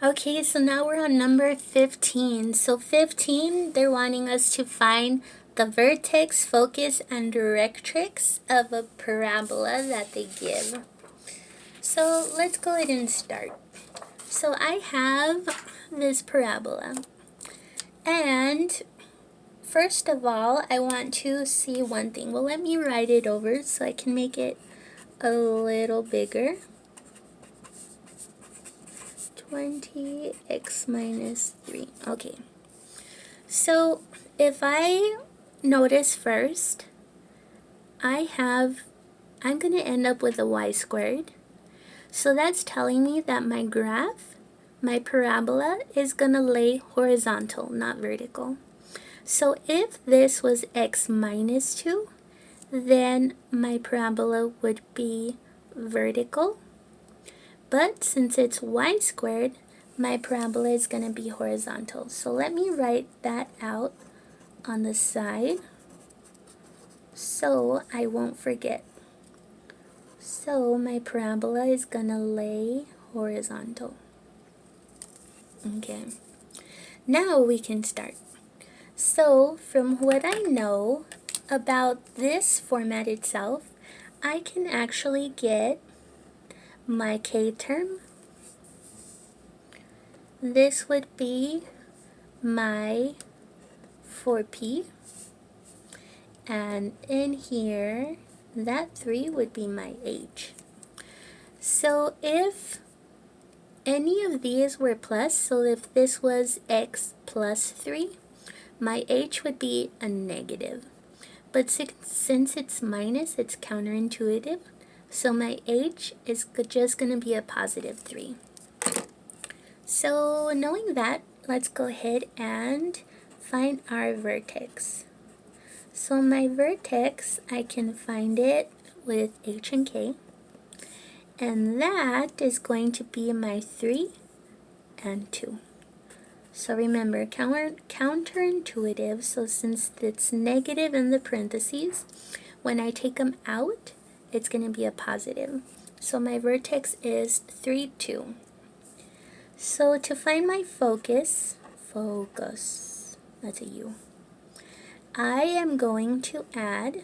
Okay, so now we're on number 15. So 15, they're wanting us to find the vertex, focus, and directrix of a parabola that they give. So let's go ahead and start. So I have this parabola. And first of all, I want to see one thing. Well, let me write it over so I can make it a little bigger. 20x minus 3. Okay. So if I notice first, I'm going to end up with a y squared. So that's telling me that my graph, my parabola, is going to lay horizontal, not vertical. So if this was x minus 2, then my parabola would be vertical. But since it's y squared, my parabola is going to be horizontal. So let me write that out on the side so I won't forget. So my parabola is going to lay horizontal. Okay. Now we can start. So from what I know about this format itself, I can actually get my k term. This would be my 4p, and in here that 3 would be my h. So if any of these were plus, so if this was x plus 3, my h would be a negative. But since it's minus, it's counterintuitive, so my h is just going to be a positive 3. So knowing that, let's go ahead and find our vertex. So my vertex, I can find it with h and k, and that is going to be my 3 and 2. So remember, counterintuitive, so since it's negative in the parentheses, when I take them out, it's going to be a positive. So my vertex is 3, 2. So to find my focus, that's a U, I am going to add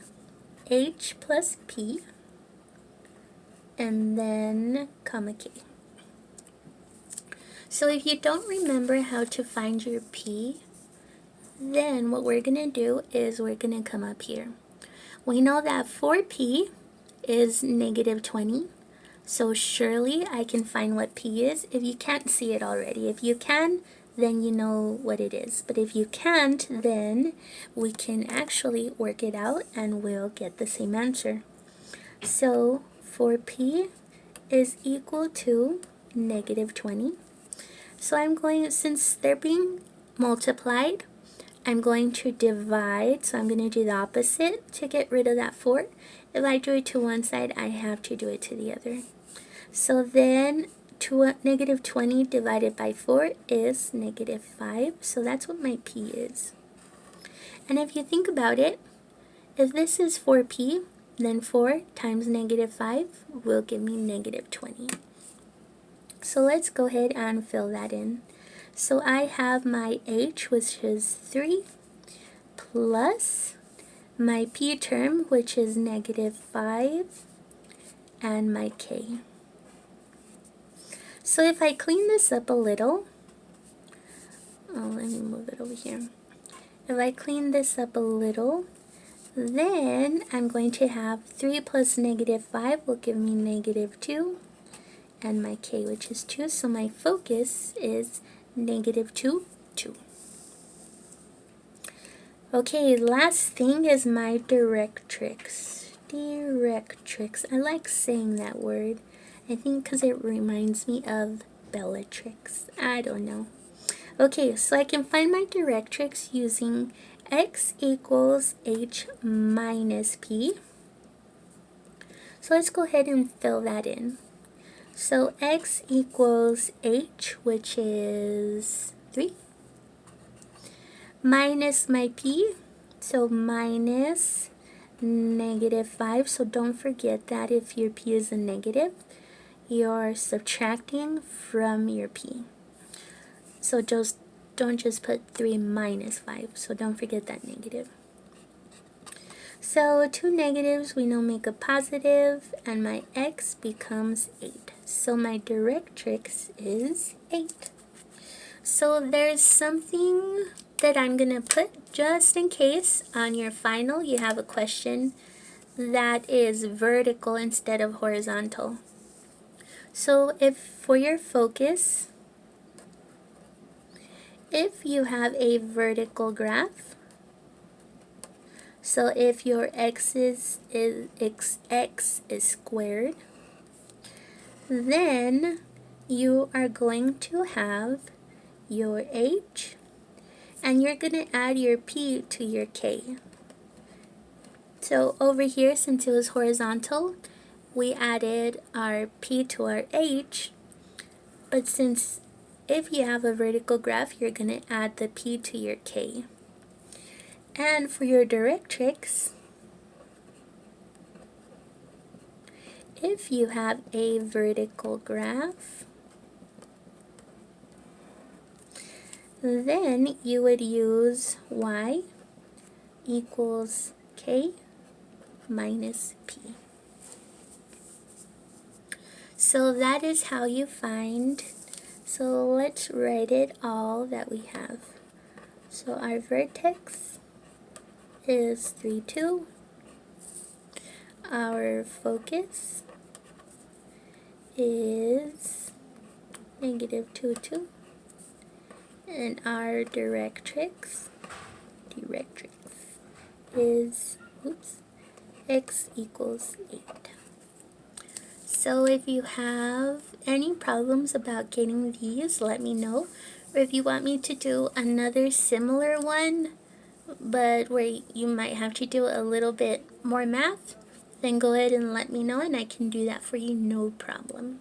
h plus p and then comma k. So if you don't remember how to find your p, then what we're going to do is we're going to come up here. We know that 4p is negative 20. So surely I can find what p is if you can't see it already. If you can, then you know what it is. But if you can't, then we can actually work it out and we'll get the same answer. So 4p is equal to negative 20. So I'm going, since they're being multiplied, I'm going to divide. So I'm going to do the opposite to get rid of that 4. If I do it to one side, I have to do it to the other. So then negative 20 divided by 4 is negative 5. So that's what my p is. And if you think about it, if this is 4p, then 4 times negative 5 will give me negative 20. So let's go ahead and fill that in. So I have my h, which is 3, plus my p term, which is negative 5, and my k. So if I clean this up a little, let me move it over here. If I clean this up a little, then I'm going to have 3 plus negative 5 will give me negative 2, and my k, which is 2. So my focus is negative 2, 2. Okay, last thing is my directrix. Directrix. I like saying that word. I think because it reminds me of Bellatrix. I don't know. Okay, so I can find my directrix using x equals h minus p. So let's go ahead and fill that in. So x equals h, which is 3, minus my p, so minus negative 5. So don't forget that if your p is a negative, you're subtracting from your p. So just don't just put 3 minus 5. So don't forget that negative. So 2 negatives we know make a positive, and my x becomes 8. So my directrix is 8. So there's something that I'm going to put just in case on your final you have a question that is vertical instead of horizontal. So if for your focus, if you have a vertical graph, so if your x is squared, then you are going to have your h, and you're going to add your p to your k. So over here, since it was horizontal, we added our p to our h, but since if you have a vertical graph, you're going to add the p to your k. And for your directrix, if you have a vertical graph, then you would use y equals k minus p. So that is how you find. So let's write it all that we have. So our vertex is 3, 2. Our focus is -2, 2. And our directrix is, x equals 8. So if you have any problems about getting these, let me know. Or if you want me to do another similar one, but where you might have to do a little bit more math, then go ahead and let me know and I can do that for you, no problem.